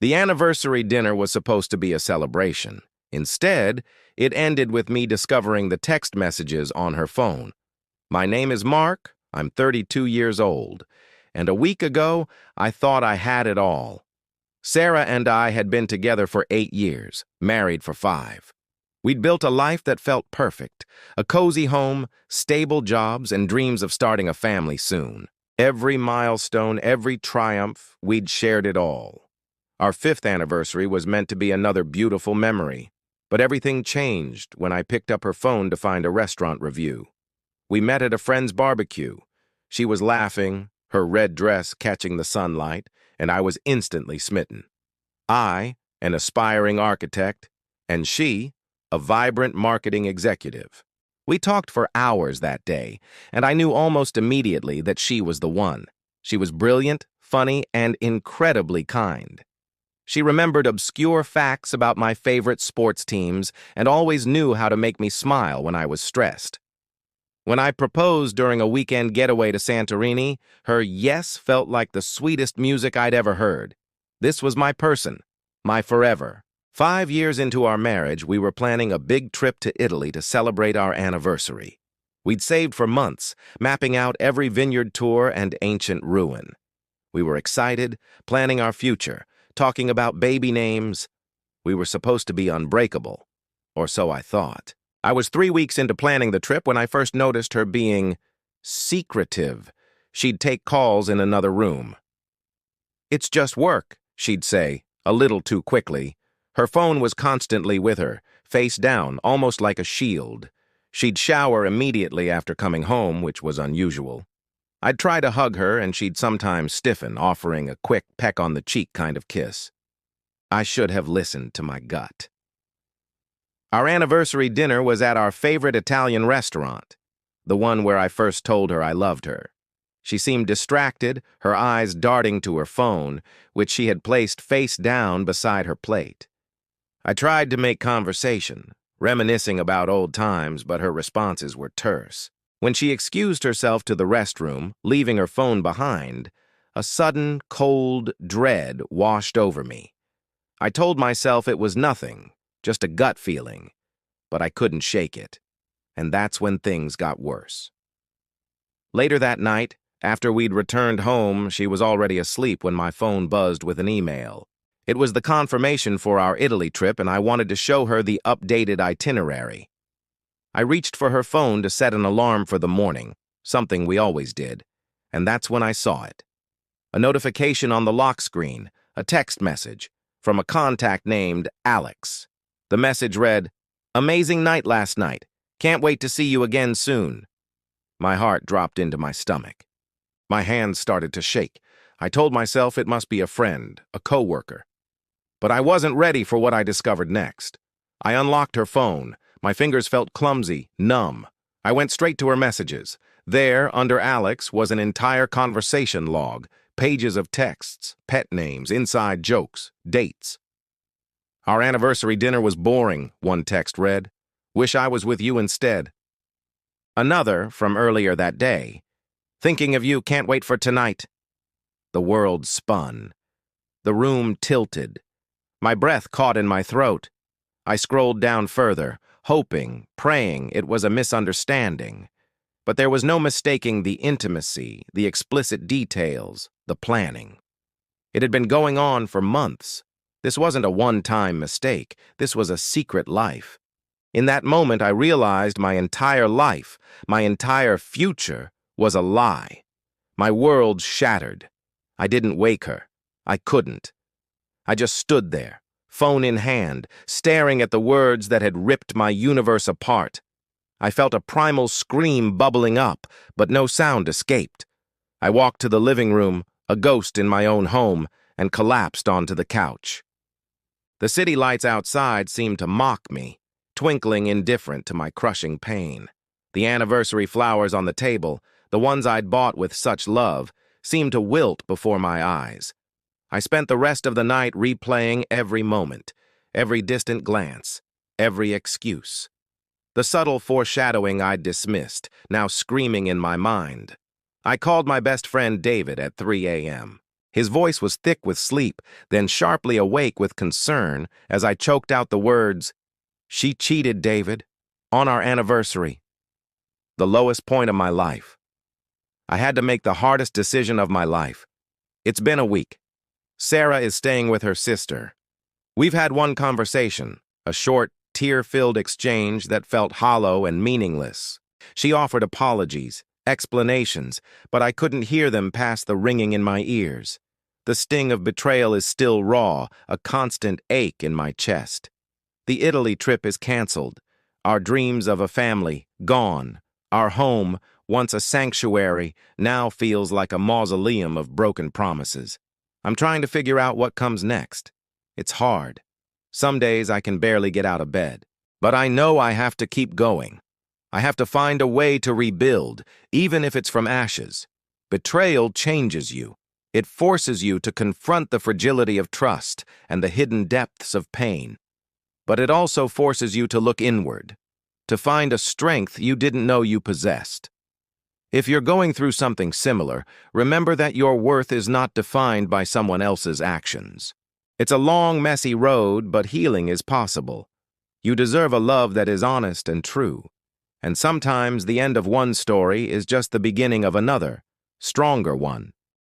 The anniversary dinner was supposed to be a celebration. Instead, it ended with me discovering the text messages on her phone. My name is Mark, I'm 32 years old, and a week ago, I thought I had it all. Sarah and I had been together for 8 years, married for 5. We'd built a life that felt perfect, a cozy home, stable jobs, and dreams of starting a family soon. Every milestone, every triumph, we'd shared it all. Our 5th anniversary was meant to be another beautiful memory, but everything changed when I picked up her phone to find a restaurant review. We met at a friend's barbecue. She was laughing, her red dress catching the sunlight, and I was instantly smitten. I, an aspiring architect, and she, a vibrant marketing executive. We talked for hours that day, and I knew almost immediately that she was the one. She was brilliant, funny, and incredibly kind. She remembered obscure facts about my favorite sports teams and always knew how to make me smile when I was stressed. When I proposed during a weekend getaway to Santorini, her yes felt like the sweetest music I'd ever heard. This was my person, my forever. 5 years into our marriage, we were planning a big trip to Italy to celebrate our anniversary. We'd saved for months, mapping out every vineyard tour and ancient ruin. We were excited, planning our future, talking about baby names. We were supposed to be unbreakable, or so I thought. I was 3 weeks into planning the trip when I first noticed her being secretive. She'd take calls in another room. "It's just work," she'd say, a little too quickly. Her phone was constantly with her, face down, almost like a shield. She'd shower immediately after coming home, which was unusual. I'd try to hug her, and she'd sometimes stiffen, offering a quick peck on the cheek kind of kiss. I should have listened to my gut. Our anniversary dinner was at our favorite Italian restaurant, the one where I first told her I loved her. She seemed distracted, her eyes darting to her phone, which she had placed face down beside her plate. I tried to make conversation, reminiscing about old times, but her responses were terse. When she excused herself to the restroom, leaving her phone behind, a sudden, cold dread washed over me. I told myself it was nothing, just a gut feeling, but I couldn't shake it. And that's when things got worse. Later that night, after we'd returned home, she was already asleep when my phone buzzed with an email. It was the confirmation for our Italy trip, and I wanted to show her the updated itinerary. I reached for her phone to set an alarm for the morning, something we always did, and that's when I saw it. A notification on the lock screen, a text message, from a contact named Alex. The message read, "Amazing night last night. Can't wait to see you again soon." My heart dropped into my stomach. My hands started to shake. I told myself it must be a friend, a coworker. But I wasn't ready for what I discovered next. I unlocked her phone. My fingers felt clumsy, numb. I went straight to her messages. There, under Alex, was an entire conversation log, pages of texts, pet names, inside jokes, dates. "Our anniversary dinner was boring," one text read. "Wish I was with you instead." Another, from earlier that day. "Thinking of you, can't wait for tonight." The world spun. The room tilted. My breath caught in my throat. I scrolled down further, hoping, praying it was a misunderstanding. But there was no mistaking the intimacy, the explicit details, the planning. It had been going on for months. This wasn't a one-time mistake. This was a secret life. In that moment, I realized my entire life, my entire future, was a lie. My world shattered. I didn't wake her. I couldn't. I just stood there, phone in hand, staring at the words that had ripped my universe apart. I felt a primal scream bubbling up, but no sound escaped. I walked to the living room, a ghost in my own home, and collapsed onto the couch. The city lights outside seemed to mock me, twinkling indifferent to my crushing pain. The anniversary flowers on the table, the ones I'd bought with such love, seemed to wilt before my eyes. I spent the rest of the night replaying every moment, every distant glance, every excuse. The subtle foreshadowing I'd dismissed, now screaming in my mind. I called my best friend David at 3 a.m. His voice was thick with sleep, then sharply awake with concern as I choked out the words, "She cheated, David, on our anniversary." The lowest point of my life. I had to make the hardest decision of my life. It's been a week. Sarah is staying with her sister. We've had one conversation, a short, tear-filled exchange that felt hollow and meaningless. She offered apologies, explanations, but I couldn't hear them past the ringing in my ears. The sting of betrayal is still raw, a constant ache in my chest. The Italy trip is canceled. Our dreams of a family, gone. Our home, once a sanctuary, now feels like a mausoleum of broken promises. I'm trying to figure out what comes next. It's hard. Some days I can barely get out of bed. But I know I have to keep going. I have to find a way to rebuild, even if it's from ashes. Betrayal changes you. It forces you to confront the fragility of trust and the hidden depths of pain. But it also forces you to look inward, to find a strength you didn't know you possessed. If you're going through something similar, remember that your worth is not defined by someone else's actions. It's a long, messy road, but healing is possible. You deserve a love that is honest and true. And sometimes the end of one story is just the beginning of another, stronger one.